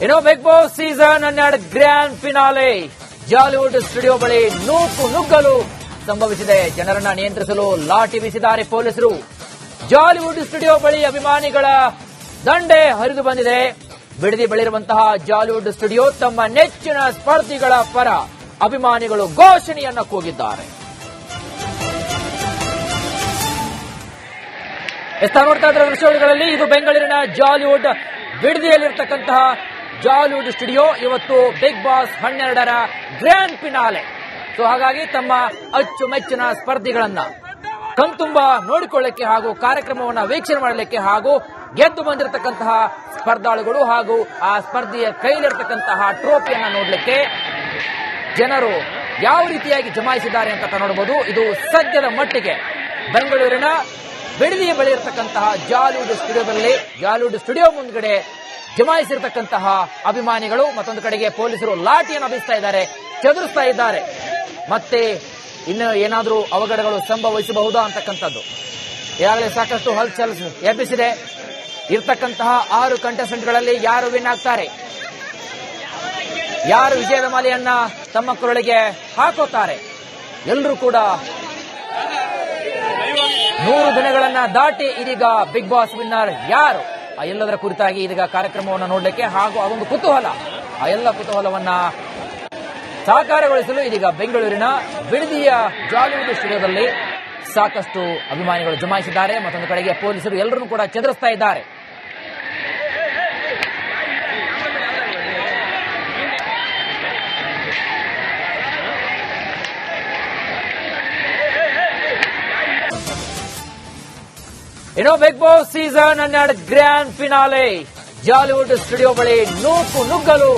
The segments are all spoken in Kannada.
ಇನ್ನು Big Boss season 12 grand finale Jollywood studio ಬಳಿ ನೂಕು ನುಗ್ಗಲು ಸಂಭವಿಸಿದೆ. ಜನರನ್ನ ನಿಯಂತ್ರಿಸಲು ಲಾಠಿ ಬೀಸಿದ್ದಾರೆ ಪೊಲೀಸರು. ಜಾಲಿವುಡ್ ಸ್ಟುಡಿಯೋ ಬಳಿ ಅಭಿಮಾನಿಗಳ ದಂಡೆ ಹರಿದು ಬಂದಿದೆ. ಬಿಡದಿ ಬೆಳೆದಿರುವಂತಹ ಜಾಲಿವುಡ್ ಸ್ಟುಡಿಯೋ ತಮ್ಮ ನೆಚ್ಚಿನ ಸ್ಪರ್ಧಿಗಳ ಪರ ಅಭಿಮಾನಿಗಳು ಘೋಷಣೆಯನ್ನ ಕೂಗಿದ್ದಾರೆ. ನೋಡ್ತಾ ಇದ್ದ ದೃಶ್ಯಗಳಲ್ಲಿ ಇದು ಬೆಂಗಳೂರಿನ ಜಾಲಿವುಡ್ ಬಿಡದಿಯಲ್ಲಿರ್ತಕ್ಕಂತಹ ಜಾಲಿವುಡ್ ಸ್ಟುಡಿಯೋ ಇವತ್ತು ಬಿಗ್ ಬಾಸ್ 12ರ ಗ್ರ್ಯಾಂಡ್ ಫಿನಾಲೆ. ಹಾಗಾಗಿ ತಮ್ಮ ಅಚ್ಚುಮೆಚ್ಚಿನ ಸ್ಪರ್ಧಿಗಳನ್ನ ಕಣ್ತುಂಬ ನೋಡಿಕೊಳ್ಳಕ್ಕೆ ಹಾಗೂ ಕಾರ್ಯಕ್ರಮವನ್ನು ವೀಕ್ಷಣೆ ಮಾಡಲಿಕ್ಕೆ ಹಾಗೂ ಗೆದ್ದು ಬಂದಿರತಕ್ಕಂತಹ ಸ್ಪರ್ಧಾಳುಗಳು ಹಾಗೂ ಆ ಸ್ಪರ್ಧೆಯ ಕೈಲಿರ್ತಕ್ಕಂತಹ ಟ್ರೋಫಿಯನ್ನ ನೋಡಲಿಕ್ಕೆ ಜನರು ಯಾವ ರೀತಿಯಾಗಿ ಜಮಾಯಿಸಿದ್ದಾರೆ ಅಂತ ನೋಡಬಹುದು. ಇದು ಸದ್ಯದ ಮಟ್ಟಿಗೆ ಬೆಂಗಳೂರಿನ ಬಿಡದಿಯ ಬಳಿ ಇರತಕ್ಕಂತಹ ಜಾಲಿವುಡ್ ಸ್ಟುಡಿಯೋ ಮುಂದ್ಗಡೆ ಜಮಾಯಿಸಿರ್ತಕ್ಕಂತಹ ಅಭಿಮಾನಿಗಳು. ಮತ್ತೊಂದು ಕಡೆಗೆ ಪೊಲೀಸರು ಲಾಠಿಯನ್ನು ಬೀಸ್ತಾ ಇದ್ದಾರೆ, ಚದುರಿಸ್ತಾ ಇದ್ದಾರೆ. ಮತ್ತೆ ಇನ್ನು ಏನಾದರೂ ಅವಘಡಗಳು ಸಂಭವಿಸಬಹುದಾ ಅಂತಕ್ಕಂಥದ್ದು ಈಗಾಗಲೇ ಸಾಕಷ್ಟು ಹಲ್ಚಲ್ ಎಬ್ಬಿಸಿದೆ. ಇರ್ತಕ್ಕಂತಹ 6 ಕಂಟೆಸ್ಟೆಂಟ್ಗಳಲ್ಲಿ ಯಾರು ವಿನ್ ಆಗ್ತಾರೆ, ಯಾರು ವಿಜಯದ ಮಾಲೆಯನ್ನ ತಮ್ಮ ಕೊರಳಿಗೆ ಹಾಕೋತಾರೆ, ಎಲ್ಲರೂ ಕೂಡ 100 ದಿನಗಳನ್ನ ದಾಟಿ ಇದೀಗ ಬಿಗ್ ಬಾಸ್ ವಿನ್ನರ್ ಯಾರು ಆ ಎಲ್ಲದರ ಕುರಿತಾಗಿ ಇದೀಗ ಕಾರ್ಯಕ್ರಮವನ್ನು ನೋಡಲಿಕ್ಕೆ ಹಾಗೂ ಅದೊಂದು ಕುತೂಹಲ, ಆ ಎಲ್ಲ ಕುತೂಹಲವನ್ನ ಸಾಕಾರಗೊಳಿಸಲು ಇದೀಗ ಬೆಂಗಳೂರಿನ ಬಿಡದಿಯ ಜಾಲಿವುಡ್ ಸ್ಟುಡಿಯೋದಲ್ಲಿ ಸಾಕಷ್ಟು ಅಭಿಮಾನಿಗಳು ಜಮಾಯಿಸಿದ್ದಾರೆ. ಮತ್ತೊಂದು ಕಡೆಗೆ ಪೊಲೀಸರು ಎಲ್ಲರನ್ನೂ ಕೂಡ ಚದುರಿಸ್ತಾ ಇದ್ದಾರೆ. ಇನ್ನು Big Boss season 12 grand finale Jollywood studio ಬಳಿ ನೂಕು ನುಗ್ಗಲು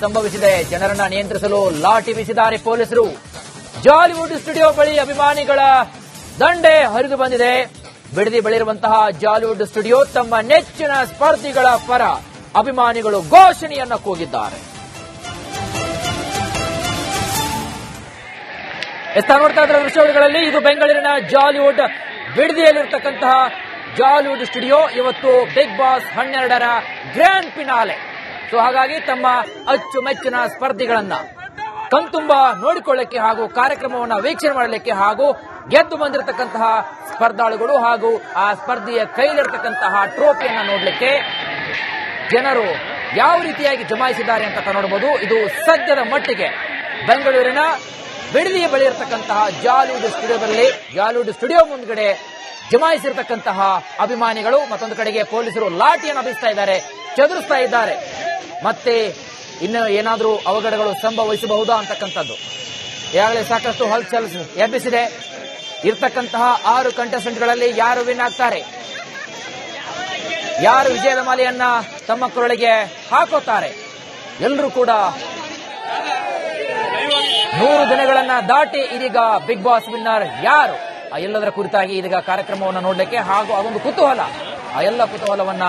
ಸಂಭವಿಸಿದೆ. ಜನರನ್ನ ನಿಯಂತ್ರಿಸಲು ಲಾಠಿ ಬೀಸಿದ್ದಾರೆ ಪೊಲೀಸರು. ಜಾಲಿವುಡ್ ಸ್ಟುಡಿಯೋ ಬಳಿ ಅಭಿಮಾನಿಗಳ ದಂಡೆ ಹರಿದು ಬಂದಿದೆ. ಬಿಡದಿ ಬೆಳೆದಿರುವಂತಹ ಜಾಲಿವುಡ್ ಸ್ಟುಡಿಯೋ ತಮ್ಮ ನೆಚ್ಚಿನ ಸ್ಪರ್ಧಿಗಳ ಪರ ಅಭಿಮಾನಿಗಳು ಘೋಷಣೆಯನ್ನ ಕೂಗಿದ್ದಾರೆ. ನೋಡ್ತಾ ಇದ್ದ ದೃಶ್ಯಗಳಲ್ಲಿ ಇದು ಬೆಂಗಳೂರಿನ ಜಾಲಿವುಡ್ ಬಿಡದಿಯಲ್ಲಿರ್ತಕ್ಕಂತಹ ಜಾಲಿವುಡ್ ಸ್ಟುಡಿಯೋ ಇವತ್ತು ಬಿಗ್ ಬಾಸ್ 12ರ ಗ್ರ್ಯಾಂಡ್ ಫಿನಾಲೆ. ಹಾಗಾಗಿ ತಮ್ಮ ಅಚ್ಚುಮೆಚ್ಚಿನ ಸ್ಪರ್ಧಿಗಳನ್ನ ಕಣ್ತುಂಬ ನೋಡಿಕೊಳ್ಳಕ್ಕೆ ಹಾಗೂ ಕಾರ್ಯಕ್ರಮವನ್ನು ವೀಕ್ಷಣೆ ಮಾಡಲಿಕ್ಕೆ ಹಾಗೂ ಗೆದ್ದು ಬಂದಿರತಕ್ಕಂತಹ ಸ್ಪರ್ಧಾಳುಗಳು ಹಾಗೂ ಆ ಸ್ಪರ್ಧೆಯ ಕೈಲಿರ್ತಕ್ಕಂತಹ ಟ್ರೋಫಿಯನ್ನ ನೋಡಲಿಕ್ಕೆ ಜನರು ಯಾವ ರೀತಿಯಾಗಿ ಜಮಾಯಿಸಿದ್ದಾರೆ ಅಂತ ನೋಡಬಹುದು. ಇದು ಸದ್ಯದ ಮಟ್ಟಿಗೆ ಬೆಂಗಳೂರಿನ ಬಿಡದಿಯ ಬಳಿ ಇರತಕ್ಕಂತಹ ಜಾಲಿವುಡ್ ಸ್ಟುಡಿಯೋ ಮುಂದ್ಗಡೆ ಜಮಾಯಿಸಿರ್ತಕ್ಕಂತಹ ಅಭಿಮಾನಿಗಳು. ಮತ್ತೊಂದು ಕಡೆಗೆ ಪೊಲೀಸರು ಲಾಠಿಯನ್ನು ಬೀಸ್ತಾ ಇದ್ದಾರೆ, ಚದುರಿಸ್ತಾ ಇದ್ದಾರೆ. ಮತ್ತೆ ಇನ್ನು ಏನಾದರೂ ಅವಘಡಗಳು ಸಂಭವಿಸಬಹುದಾ ಅಂತಕ್ಕಂಥದ್ದು ಈಗಾಗಲೇ ಸಾಕಷ್ಟು ಹಲ್ಚಲ್ ಎಬ್ಬಿಸಿದೆ. ಇರ್ತಕ್ಕಂತಹ 6 ಕಂಟೆಸ್ಟೆಂಟ್ಗಳಲ್ಲಿ ಯಾರು ವಿನ್ ಆಗ್ತಾರೆ, ಯಾರು ವಿಜಯದ ಮಾಲೆಯನ್ನ ತಮ್ಮ ಕೊರಳಿಗೆ ಹಾಕೋತಾರೆ, ಎಲ್ಲರೂ ಕೂಡ 100 ದಿನಗಳನ್ನ ದಾಟಿ ಇದೀಗ ಬಿಗ್ ಬಾಸ್ ವಿನ್ನರ್ ಯಾರು ಆ ಎಲ್ಲದರ ಕುರಿತಾಗಿ ಇದೀಗ ಕಾರ್ಯಕ್ರಮವನ್ನು ನೋಡಲಿಕ್ಕೆ ಹಾಗೂ ಅದೊಂದು ಕುತೂಹಲ, ಆ ಎಲ್ಲ ಕುತೂಹಲವನ್ನ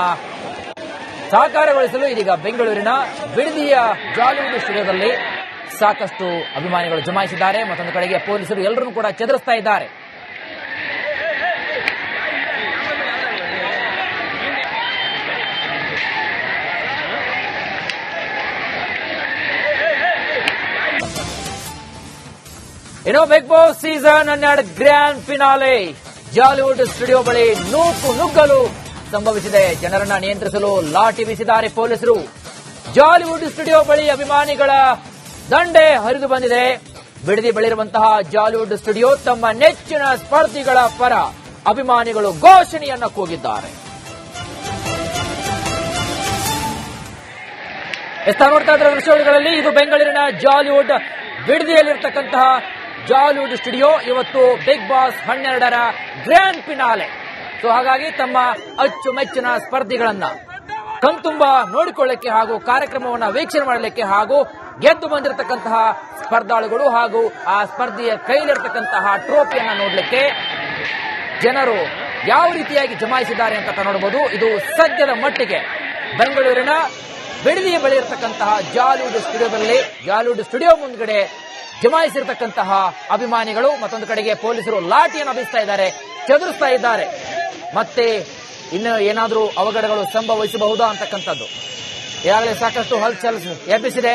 ಸಾಕಾರಗೊಳಿಸಲು ಇದೀಗ ಬೆಂಗಳೂರಿನ ಬಿಡದಿಯ ಜಾಲಿವುಡ್ ಸ್ಟುಡಿಯೋದಲ್ಲಿ ಸಾಕಷ್ಟು ಅಭಿಮಾನಿಗಳು ಜಮಾಯಿಸಿದ್ದಾರೆ. ಮತ್ತೊಂದು ಕಡೆಗೆ ಪೊಲೀಸರು ಎಲ್ಲರನ್ನೂ ಕೂಡ ಚದುರಿಸ್ತಾ ಇದ್ದಾರೆ. ಇನ್ನು Big Boss season 12 grand finale Jollywood studio ಬಳಿ ನೂಕು ನುಗ್ಗಲು ಸಂಭವಿಸಿದೆ. ಜನರನ್ನ ನಿಯಂತ್ರಿಸಲು ಲಾಠಿ ಬೀಸಿದ್ದಾರೆ ಪೊಲೀಸರು. ಜಾಲಿವುಡ್ ಸ್ಟುಡಿಯೋ ಬಳಿ ಅಭಿಮಾನಿಗಳ ದಂಡೆ ಹರಿದು ಬಂದಿದೆ. ಬಿಡದಿ ಬೆಳೆದಿರುವಂತಹ ಜಾಲಿವುಡ್ ಸ್ಟುಡಿಯೋ ತಮ್ಮ ನೆಚ್ಚಿನ ಸ್ಪರ್ಧಿಗಳ ಪರ ಅಭಿಮಾನಿಗಳು ಘೋಷಣೆಯನ್ನ ಕೂಗಿದ್ದಾರೆ. ನೋಡ್ತಾ ಇದ್ದ ದೃಶ್ಯಗಳಲ್ಲಿ ಇದು ಬೆಂಗಳೂರಿನ ಜಾಲಿವುಡ್ ಬಿಡದಿಯಲ್ಲಿರ್ತಕ್ಕಂತಹ ಜಾಲಿವುಡ್ ಸ್ಟುಡಿಯೋ ಇವತ್ತು ಬಿಗ್ ಬಾಸ್ 12ರ ಗ್ರ್ಯಾಂಡ್ ಫಿನಾಲೆ. ಹಾಗಾಗಿ ತಮ್ಮ ಅಚ್ಚುಮೆಚ್ಚಿನ ಸ್ಪರ್ಧಿಗಳನ್ನ ಕಣ್ತುಂಬ ನೋಡಿಕೊಳ್ಳಕ್ಕೆ ಹಾಗೂ ಕಾರ್ಯಕ್ರಮವನ್ನು ವೀಕ್ಷಣೆ ಮಾಡಲಿಕ್ಕೆ ಹಾಗೂ ಗೆದ್ದು ಬಂದಿರತಕ್ಕಂತಹ ಸ್ಪರ್ಧಾಳುಗಳು ಹಾಗೂ ಆ ಸ್ಪರ್ಧೆಯ ಕೈಲಿರ್ತಕ್ಕಂತಹ ಟ್ರೋಫಿಯನ್ನ ನೋಡಲಿಕ್ಕೆ ಜನರು ಯಾವ ರೀತಿಯಾಗಿ ಜಮಾಯಿಸಿದ್ದಾರೆ ಅಂತ ನೋಡಬಹುದು. ಇದು ಸದ್ಯದ ಮಟ್ಟಿಗೆ ಬೆಂಗಳೂರಿನ ಬಿಡದಿಯ ಬಳಿ ಇರತಕ್ಕಂತಹ ಜಾಲಿವುಡ್ ಸ್ಟುಡಿಯೋ ಮುಂದ್ಗಡೆ ಜಮಾಯಿಸಿರ್ತಕ್ಕಂತಹ ಅಭಿಮಾನಿಗಳು. ಮತ್ತೊಂದು ಕಡೆಗೆ ಪೊಲೀಸರು ಲಾಠಿಯನ್ನು ಬೀಸ್ತಾ ಇದ್ದಾರೆ, ಚದುರಿಸ್ತಾ ಇದ್ದಾರೆ. ಮತ್ತೆ ಇನ್ನು ಏನಾದರೂ ಅವಘಡಗಳು ಸಂಭವಿಸಬಹುದಾ ಅಂತಕ್ಕಂಥದ್ದು ಈಗಾಗಲೇ ಸಾಕಷ್ಟು ಹಲ್ಚಲ್ ಎಬ್ಬಿಸಿದೆ.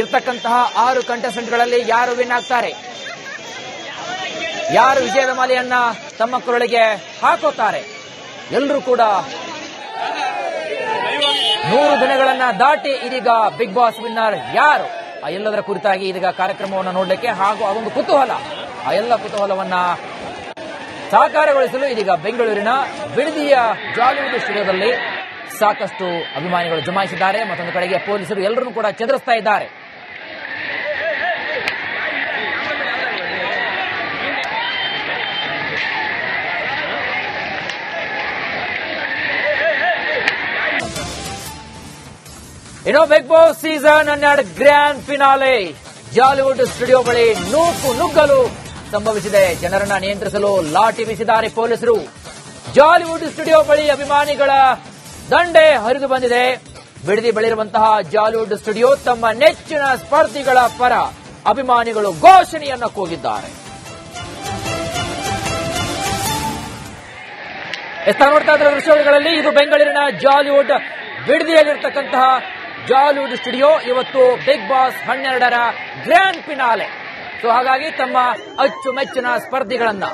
ಇರ್ತಕ್ಕಂತಹ 6 ಕಂಟೆಸ್ಟೆಂಟ್ಗಳಲ್ಲಿ ಯಾರು ವಿನ್ ಆಗ್ತಾರೆ, ಯಾರು ವಿಜಯದ ಮಾಲೆಯನ್ನ ತಮ್ಮ ಕೊರಳಿಗೆ ಹಾಕೋತಾರೆ, ಎಲ್ಲರೂ ಕೂಡ 100 ದಿನಗಳನ್ನ ದಾಟಿ ಇದೀಗ ಬಿಗ್ ಬಾಸ್ ವಿನ್ನರ್ ಯಾರು, ಆ ಎಲ್ಲದರ ಕುರಿತಾಗಿ ಇದೀಗ ಕಾರ್ಯಕ್ರಮವನ್ನು ನೋಡಲಿಕ್ಕೆ ಹಾಗೂ ಅದೊಂದು ಕುತೂಹಲ, ಆ ಎಲ್ಲ ಕುತೂಹಲವನ್ನ ಸಾಕಾರಗೊಳಿಸಲು ಇದೀಗ ಬೆಂಗಳೂರಿನ ಬಿಡದಿಯ ಜಾಲಿವುಡ್ ಸ್ಟುಡಿಯೋದಲ್ಲಿ ಸಾಕಷ್ಟು ಅಭಿಮಾನಿಗಳು ಜಮಾಯಿಸಿದ್ದಾರೆ. ಮತ್ತೊಂದು ಕಡೆಗೆ ಪೊಲೀಸರು ಎಲ್ಲರನ್ನೂ ಕೂಡ ಚದುರಿಸ್ತಾ ಇದ್ದಾರೆ. ಇನ್ನು Big Boss season 12 grand finale Jollywood studio ಬಳಿ ನುಗ್ಗಲು ಸಂಭವಿಸಿದೆ. ಜನರನ್ನ ನಿಯಂತ್ರಿಸಲು ಲಾಠಿ ಬೀಸಿದ್ದಾರೆ ಪೊಲೀಸರು. ಜಾಲಿವುಡ್ ಸ್ಟುಡಿಯೋ ಬಳಿ ಅಭಿಮಾನಿಗಳ ದಂಡೆ ಹರಿದು ಬಂದಿದೆ. ಬಿಡದಿ ಬಳಿರುವಂತಹ ಜಾಲಿವುಡ್ ಸ್ಟುಡಿಯೋ ತಮ್ಮ ನೆಚ್ಚಿನ ಸ್ಪರ್ಧಿಗಳ ಪರ ಅಭಿಮಾನಿಗಳು ಘೋಷಣೆಯನ್ನ ಕೂಗಿದ್ದಾರೆ. ನೋಡ್ತಾ ಇದ್ದ ದೃಶ್ಯಗಳಲ್ಲಿ ಇದು ಬೆಂಗಳೂರಿನ ಜಾಲಿವುಡ್ ಬಿಡದಿಯಲ್ಲಿರ್ತಕ್ಕಂತಹ ಜಾಲಿವುಡ್ ಸ್ಟುಡಿಯೋ ಇವತ್ತು ಬಿಗ್ ಬಾಸ್ 12ರ ಗ್ರ್ಯಾಂಡ್ ಫಿನಾಲೆ. ಸೊ ಹಾಗಾಗಿ ತಮ್ಮ ಅಚ್ಚುಮೆಚ್ಚಿನ ಸ್ಪರ್ಧಿಗಳನ್ನ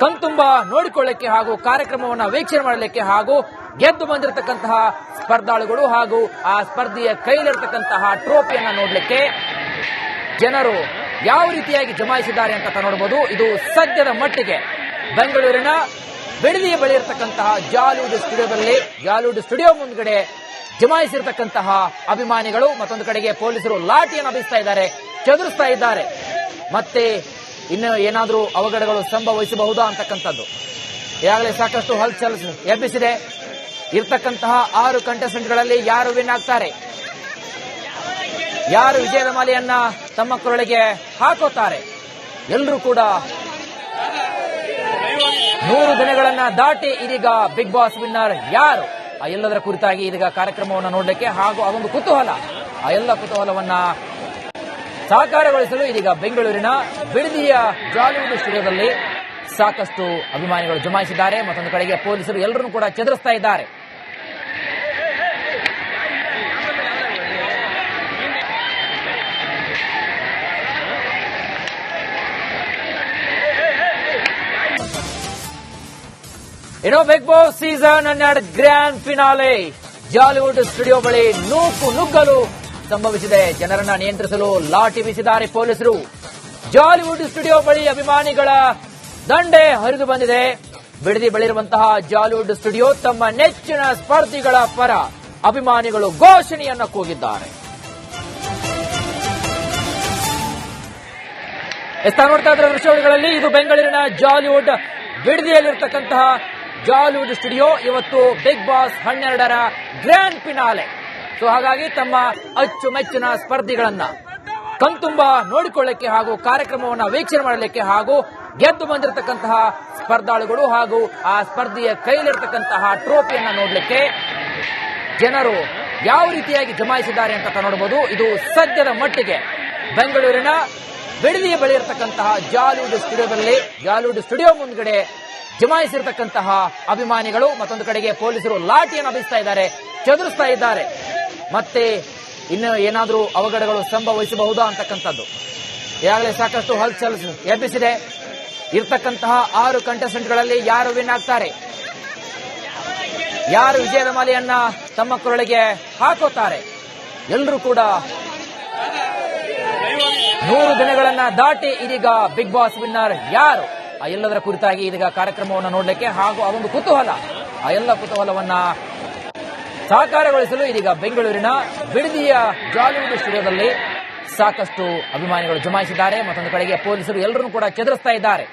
ಕಣ್ತುಂಬ ನೋಡಿಕೊಳ್ಳಕ್ಕೆ ಹಾಗೂ ಕಾರ್ಯಕ್ರಮವನ್ನು ವೀಕ್ಷಣೆ ಮಾಡಲಿಕ್ಕೆ ಹಾಗೂ ಗೆದ್ದು ಬಂದಿರತಕ್ಕಂತಹ ಸ್ಪರ್ಧಾಳುಗಳು ಹಾಗೂ ಆ ಸ್ಪರ್ಧೆಯ ಕೈಲಿರತಕ್ಕಂತಹ ಟ್ರೋಫಿಯನ್ನ ನೋಡಲಿಕ್ಕೆ ಜನರು ಯಾವ ರೀತಿಯಾಗಿ ಜಮಾಯಿಸಿದ್ದಾರೆ ಅಂತ ನೋಡಬಹುದು. ಇದು ಸದ್ಯದ ಮಟ್ಟಿಗೆ ಬೆಂಗಳೂರಿನ ಬಿಡದಿಯ ಬಳಿ ಇರತಕ್ಕಂತಹ ಜಾಲಿವುಡ್ ಸ್ಟುಡಿಯೋ ಮುಂದ್ಗಡೆ ಜಮಾಯಿಸಿರ್ತಕ್ಕಂತಹ ಅಭಿಮಾನಿಗಳು. ಮತ್ತೊಂದು ಕಡೆಗೆ ಪೊಲೀಸರು ಲಾಠಿಯನ್ನು ಬೀಸ್ತಾ ಇದ್ದಾರೆ, ಚದುರಿಸ್ತಾ ಇದ್ದಾರೆ. ಮತ್ತೆ ಇನ್ನು ಏನಾದರೂ ಅವಘಡಗಳು ಸಂಭವಿಸಬಹುದಾ ಅಂತಕ್ಕಂಥದ್ದು. ಈಗಾಗಲೇ ಸಾಕಷ್ಟು ಹಲ್ಚಲ್ ಎಬ್ಬಿಸಿದೆ. ಇರ್ತಕ್ಕಂತಹ 6 ಕಂಟೆಸ್ಟೆಂಟ್ಗಳಲ್ಲಿ ಯಾರು ವಿನ್ ಆಗ್ತಾರೆ, ಯಾರು ವಿಜಯದ ಮಾಲೆಯನ್ನ ತಮ್ಮ ಕೊರಳಿಗೆ ಹಾಕೋತಾರೆ, ಎಲ್ಲರೂ ಕೂಡ 100 ದಿನಗಳನ್ನ ದಾಟಿ ಇದೀಗ ಬಿಗ್ ಬಾಸ್ ವಿನ್ನರ್ ಯಾರು, ಆ ಎಲ್ಲದರ ಕುರಿತಾಗಿ ಇದೀಗ ಕಾರ್ಯಕ್ರಮವನ್ನು ನೋಡಲಿಕ್ಕೆ ಹಾಗೂ ಅದೊಂದು ಕುತೂಹಲ, ಆ ಎಲ್ಲ ಕುತೂಹಲವನ್ನ ಸಾಕಾರಗೊಳಿಸಲು ಇದೀಗ ಬೆಂಗಳೂರಿನ ಬಿಡದಿಯ ಜಾಲಿವುಡ್ ಸ್ಟುಡಿಯೋದಲ್ಲಿ ಸಾಕಷ್ಟು ಅಭಿಮಾನಿಗಳು ಜಮಾಯಿಸಿದ್ದಾರೆ. ಮತ್ತೊಂದು ಕಡೆಗೆ ಪೊಲೀಸರು ಎಲ್ಲರನ್ನೂ ಕೂಡ ಚದುರಿಸ್ತಾ ಇದ್ದಾರೆ. ಇನ್ನು Big Boss season 12 grand finale Jollywood studio ಬಳಿ ನುಗ್ಗಲು ಸಂಭವಿಸಿದೆ. ಜನರನ್ನ ನಿಯಂತ್ರಿಸಲು ಲಾಠಿ ಬೀಸಿದ್ದಾರೆ ಪೊಲೀಸರು. ಜಾಲಿವುಡ್ ಸ್ಟುಡಿಯೋ ಬಳಿ ಅಭಿಮಾನಿಗಳ ದಂಡೆ ಹರಿದು ಬಂದಿದೆ. ಬಿಡದಿ ಬಳಿರುವಂತಹ ಜಾಲಿವುಡ್ ಸ್ಟುಡಿಯೋ ತಮ್ಮ ನೆಚ್ಚಿನ ಸ್ಪರ್ಧಿಗಳ ಪರ ಅಭಿಮಾನಿಗಳು ಘೋಷಣೆಯನ್ನ ಕೂಗಿದ್ದಾರೆ. ನೋಡ್ತಾ ಇದ್ದ ದೃಶ್ಯಗಳಲ್ಲಿ ಇದು ಬೆಂಗಳೂರಿನ ಜಾಲಿವುಡ್ ಬಿಡದಿಯಲ್ಲಿರ್ತಕ್ಕಂತಹ ಜಾಲಿವುಡ್ ಸ್ಟುಡಿಯೋ ಇವತ್ತು ಬಿಗ್ ಬಾಸ್ 12ರ ಗ್ರ್ಯಾಂಡ್ ಫಿನಾಲೆ. ಸೊ ಹಾಗಾಗಿ ತಮ್ಮ ಅಚ್ಚುಮೆಚ್ಚಿನ ಸ್ಪರ್ಧಿಗಳನ್ನ ಕಣ್ತುಂಬ ನೋಡಿಕೊಳ್ಳಕ್ಕೆ ಹಾಗೂ ಕಾರ್ಯಕ್ರಮವನ್ನು ವೀಕ್ಷಣೆ ಮಾಡಲಿಕ್ಕೆ ಹಾಗೂ ಗೆದ್ದು ಬಂದಿರತಕ್ಕಂತಹ ಸ್ಪರ್ಧಾಳುಗಳು ಹಾಗೂ ಆ ಸ್ಪರ್ಧೆಯ ಕೈಲಿರತಕ್ಕಂತಹ ಟ್ರೋಫಿಯನ್ನ ನೋಡಲಿಕ್ಕೆ ಜನರು ಯಾವ ರೀತಿಯಾಗಿ ಜಮಾಯಿಸಿದ್ದಾರೆ ಅಂತ ನೋಡಬಹುದು. ಇದು ಸದ್ಯದ ಮಟ್ಟಿಗೆ ಬೆಂಗಳೂರಿನ ಬಿಡದಿಯ ಬಳಿ ಇರತಕ್ಕಂತಹ ಜಾಲಿವುಡ್ ಸ್ಟುಡಿಯೋ ಮುಂದ್ಗಡೆ ಜಮಾಯಿಸಿರ್ತಕ್ಕಂತಹ ಅಭಿಮಾನಿಗಳು. ಮತ್ತೊಂದು ಕಡೆಗೆ ಪೊಲೀಸರು ಲಾಠಿಯನ್ನು ಬೀಸ್ತಾ ಇದ್ದಾರೆ, ಚದುರಿಸ್ತಾ ಇದ್ದಾರೆ. ಮತ್ತೆ ಇನ್ನು ಏನಾದರೂ ಅವಘಡಗಳು ಸಂಭವಿಸಬಹುದಾ ಅಂತಕ್ಕಂಥದ್ದು. ಈಗಾಗಲೇ ಸಾಕಷ್ಟು ಹಲ್ಚಲ್ ಎಬ್ಬಿಸಿದೆ. ಇರ್ತಕ್ಕಂತಹ 6 ಕಂಟೆಸ್ಟೆಂಟ್ಗಳಲ್ಲಿ ಯಾರು ವಿನ್ ಆಗ್ತಾರೆ, ಯಾರು ವಿಜಯದ ಮಾಲೆಯನ್ನ ತಮ್ಮ ಕೊರಳಿಗೆ ಹಾಕೋತಾರೆ, ಎಲ್ಲರೂ ಕೂಡ 100 ದಿನಗಳನ್ನ ದಾಟಿ ಇದೀಗ ಬಿಗ್ ಬಾಸ್ ವಿನ್ನರ್ ಯಾರು, ಆ ಎಲ್ಲದರ ಕುರಿತಾಗಿ ಇದೀಗ ಕಾರ್ಯಕ್ರಮವನ್ನು ನೋಡಲಿಕ್ಕೆ ಹಾಗೂ ಅದೊಂದು ಕುತೂಹಲ, ಆ ಎಲ್ಲ ಕುತೂಹಲವನ್ನ ಸಾಕಾರಗೊಳಿಸಲು ಇದೀಗ ಬೆಂಗಳೂರಿನ ಬಿಡದಿಯ ಜಾಲಿವುಡ್ ಸ್ಟುಡಿಯೋದಲ್ಲಿ ಸಾಕಷ್ಟು ಅಭಿಮಾನಿಗಳು ಜಮಾಯಿಸಿದ್ದಾರೆ. ಮತ್ತೊಂದು ಕಡೆಗೆ ಪೊಲೀಸರು ಎಲ್ಲರನ್ನೂ ಕೂಡ ಚದುರಿಸ್ತಾ ಇದ್ದಾರೆ.